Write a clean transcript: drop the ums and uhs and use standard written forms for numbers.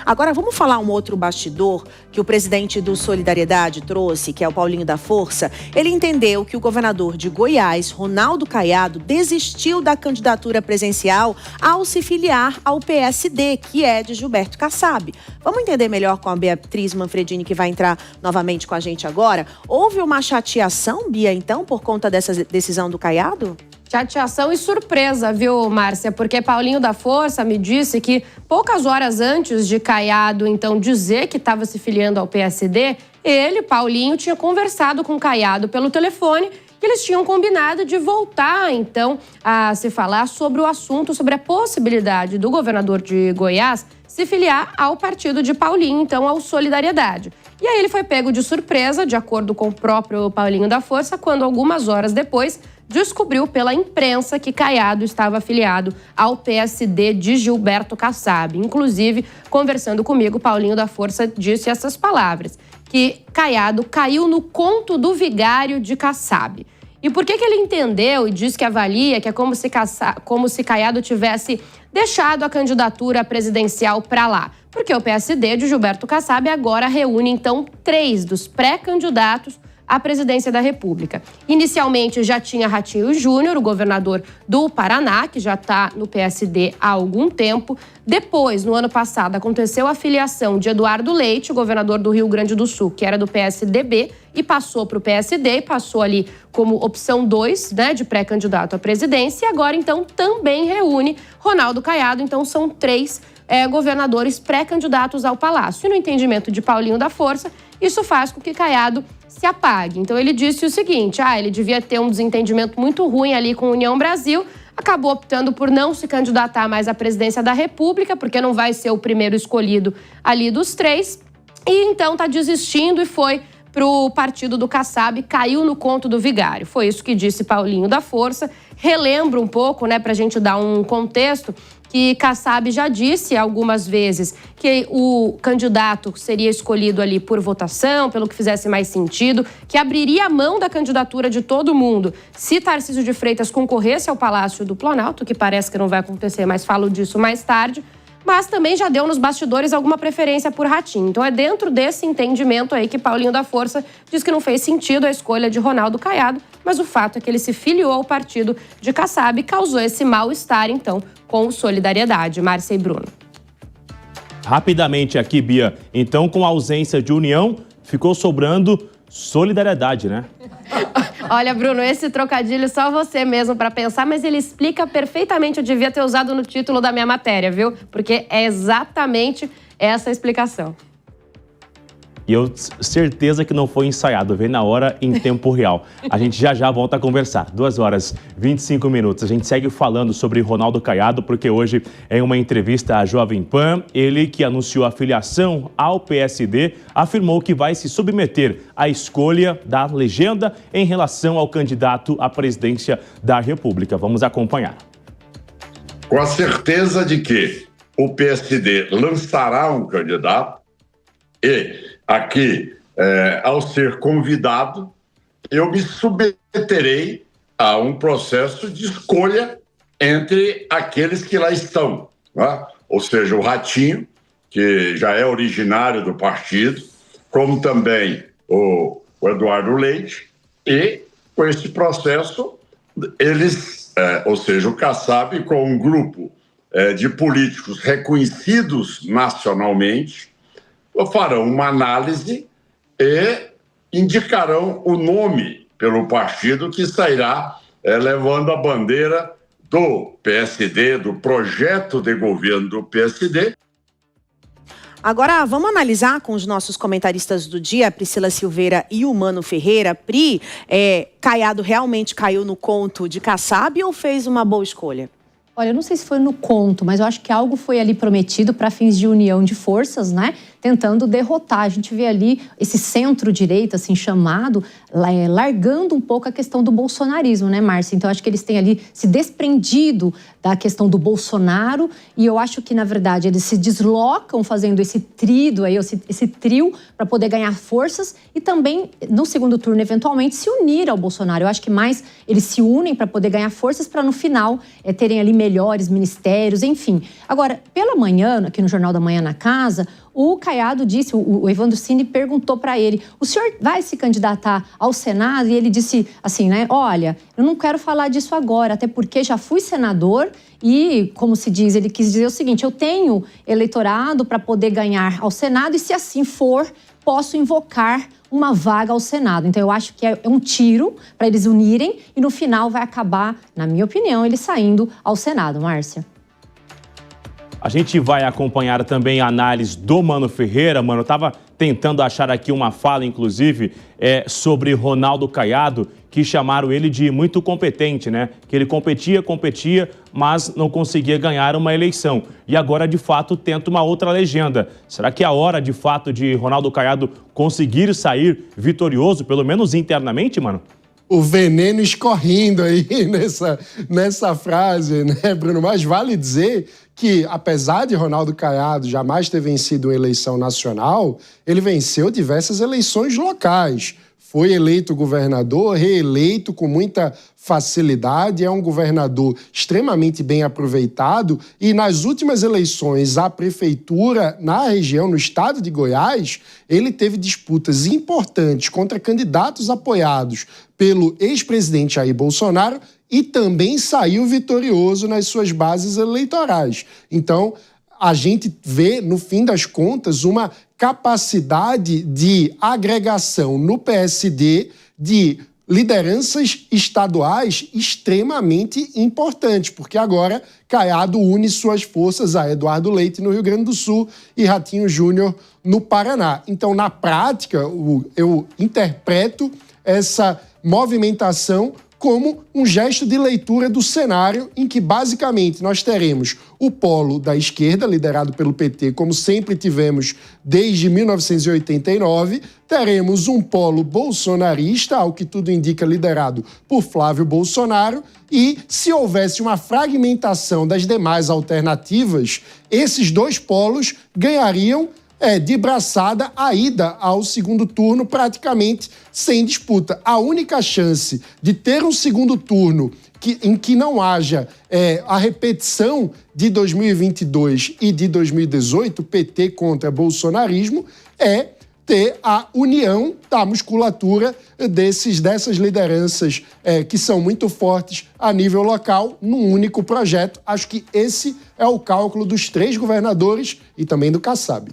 Agora, vamos falar um outro bastidor que o presidente do Solidariedade trouxe, que é o Paulinho da Força. Ele entendeu que o governador de Goiás, Ronaldo Caiado, desistiu da candidatura presidencial ao se filiar ao PSD, que é de Gilberto Kassab. Vamos entender melhor com a Beatriz Manfredini, que vai entrar novamente com a gente agora. Houve uma chateação, Bia, então, por conta dessa decisão do Caiado? Chateação e surpresa, viu, Márcia? Porque Paulinho da Força me disse que poucas horas antes de Caiado, então, dizer que estava se filiando ao PSD, ele, Paulinho, tinha conversado com Caiado pelo telefone e eles tinham combinado de voltar, então, a se falar sobre o assunto, sobre a possibilidade do governador de Goiás se filiar ao partido de Paulinho, então, ao Solidariedade. E aí ele foi pego de surpresa, de acordo com o próprio Paulinho da Força, quando algumas horas depois descobriu pela imprensa que Caiado estava afiliado ao PSD de Gilberto Kassab. Inclusive, conversando comigo, Paulinho da Força disse essas palavras, que Caiado caiu no conto do vigário de Kassab. E por que ele entendeu e diz que avalia que é como se Caiado tivesse deixado a candidatura presidencial para lá? Porque o PSD de Gilberto Kassab agora reúne, então, 3 dos pré-candidatos à presidência da República. Inicialmente já tinha Ratinho Júnior, o governador do Paraná, que já está no PSD há algum tempo. Depois, no ano passado, aconteceu a filiação de Eduardo Leite, o governador do Rio Grande do Sul, que era do PSDB, e passou para o PSD, e passou ali como opção 2, né, de pré-candidato à presidência. E agora, então, também reúne Ronaldo Caiado. Então, são 3 governadores pré-candidatos ao Palácio. E no entendimento de Paulinho da Força, isso faz com que Caiado se apague. Então ele disse o seguinte, ele devia ter um desentendimento muito ruim ali com a União Brasil, acabou optando por não se candidatar mais à presidência da República, porque não vai ser o primeiro escolhido ali dos 3, e então está desistindo e foi para o partido do Kassab, caiu no conto do vigário. Foi isso que disse Paulinho da Força. Relembro um pouco, né, para a gente dar um contexto, que Kassab já disse algumas vezes que o candidato seria escolhido ali por votação, pelo que fizesse mais sentido, que abriria a mão da candidatura de todo mundo se Tarcísio de Freitas concorresse ao Palácio do Planalto, que parece que não vai acontecer, mas falo disso mais tarde. Mas também já deu nos bastidores alguma preferência por Ratinho. Então é dentro desse entendimento aí que Paulinho da Força diz que não fez sentido a escolha de Ronaldo Caiado, mas o fato é que ele se filiou ao partido de Kassab e causou esse mal-estar, então, com Solidariedade. Márcia e Bruno. Rapidamente aqui, Bia. Então, com a ausência de união, ficou sobrando solidariedade, né? Olha, Bruno, esse trocadilho só você mesmo para pensar, mas ele explica perfeitamente, eu devia ter usado no título da minha matéria, viu? Porque é exatamente essa a explicação. E eu certeza que não foi ensaiado, veio na hora, em tempo real. A gente já volta a conversar. 2h25. A gente segue falando sobre Ronaldo Caiado, porque hoje, em uma entrevista à Jovem Pan, ele que anunciou a filiação ao PSD, afirmou que vai se submeter à escolha da legenda em relação ao candidato à presidência da República. Vamos acompanhar. Com a certeza de que o PSD lançará um candidato e aqui, ao ser convidado, eu me submeterei a um processo de escolha entre aqueles que lá estão, né? Ou seja, o Ratinho, que já é originário do partido, como também o Eduardo Leite, e com esse processo, eles, ou seja, o Kassab, com um grupo de políticos reconhecidos nacionalmente, farão uma análise e indicarão o nome pelo partido que sairá levando a bandeira do PSD, do projeto de governo do PSD. Agora, vamos analisar com os nossos comentaristas do dia, Priscila Silveira e o Mano Ferreira. Pri, Caiado realmente caiu no conto de Kassab ou fez uma boa escolha? Olha, eu não sei se foi no conto, mas eu acho que algo foi ali prometido para fins de união de forças, né? Tentando derrotar. A gente vê ali esse centro-direita, assim, chamado, largando um pouco a questão do bolsonarismo, né, Márcia? Então, acho que eles têm ali se desprendido da questão do Bolsonaro e eu acho que, na verdade, eles se deslocam fazendo esse trio para poder ganhar forças e também, no segundo turno, eventualmente, se unir ao Bolsonaro. Eu acho que mais eles se unem para poder ganhar forças para, no final, terem ali melhores ministérios, enfim. Agora, pela manhã, aqui no Jornal da Manhã na Casa, o Caiado disse, o Evandro Cini perguntou para ele, o senhor vai se candidatar ao Senado? E ele disse assim, né, olha, eu não quero falar disso agora, até porque já fui senador e, como se diz, ele quis dizer o seguinte, eu tenho eleitorado para poder ganhar ao Senado e, se assim for, posso invocar uma vaga ao Senado. Então, eu acho que é um tiro para eles unirem e, no final, vai acabar, na minha opinião, ele saindo ao Senado. Márcia. A gente vai acompanhar também a análise do Mano Ferreira. Mano, eu estava tentando achar aqui uma fala, inclusive, sobre Ronaldo Caiado, que chamaram ele de muito competente, né? Que ele competia, mas não conseguia ganhar uma eleição. E agora, de fato, tenta uma outra legenda. Será que é a hora, de fato, de Ronaldo Caiado conseguir sair vitorioso, pelo menos internamente, mano? O veneno escorrendo aí nessa frase, né, Bruno? Mas vale dizer que, apesar de Ronaldo Caiado jamais ter vencido uma eleição nacional, ele venceu diversas eleições locais. Foi eleito governador, reeleito com muita facilidade, é um governador extremamente bem aproveitado e nas últimas eleições à prefeitura na região, no estado de Goiás, ele teve disputas importantes contra candidatos apoiados pelo ex-presidente Jair Bolsonaro e também saiu vitorioso nas suas bases eleitorais. Então, a gente vê, no fim das contas, uma capacidade de agregação no PSD de lideranças estaduais extremamente importantes, porque agora Caiado une suas forças a Eduardo Leite no Rio Grande do Sul e Ratinho Júnior no Paraná. Então, na prática, eu interpreto essa movimentação como um gesto de leitura do cenário em que, basicamente, nós teremos o polo da esquerda, liderado pelo PT, como sempre tivemos desde 1989, teremos um polo bolsonarista, ao que tudo indica liderado por Flávio Bolsonaro, e se houvesse uma fragmentação das demais alternativas, esses dois polos ganhariam de braçada a ida ao segundo turno praticamente sem disputa. A única chance de ter um segundo turno em que não haja a repetição de 2022 e de 2018, PT contra bolsonarismo, é ter a união da musculatura dessas lideranças que são muito fortes a nível local num único projeto. Acho que esse é o cálculo dos três governadores e também do Kassab.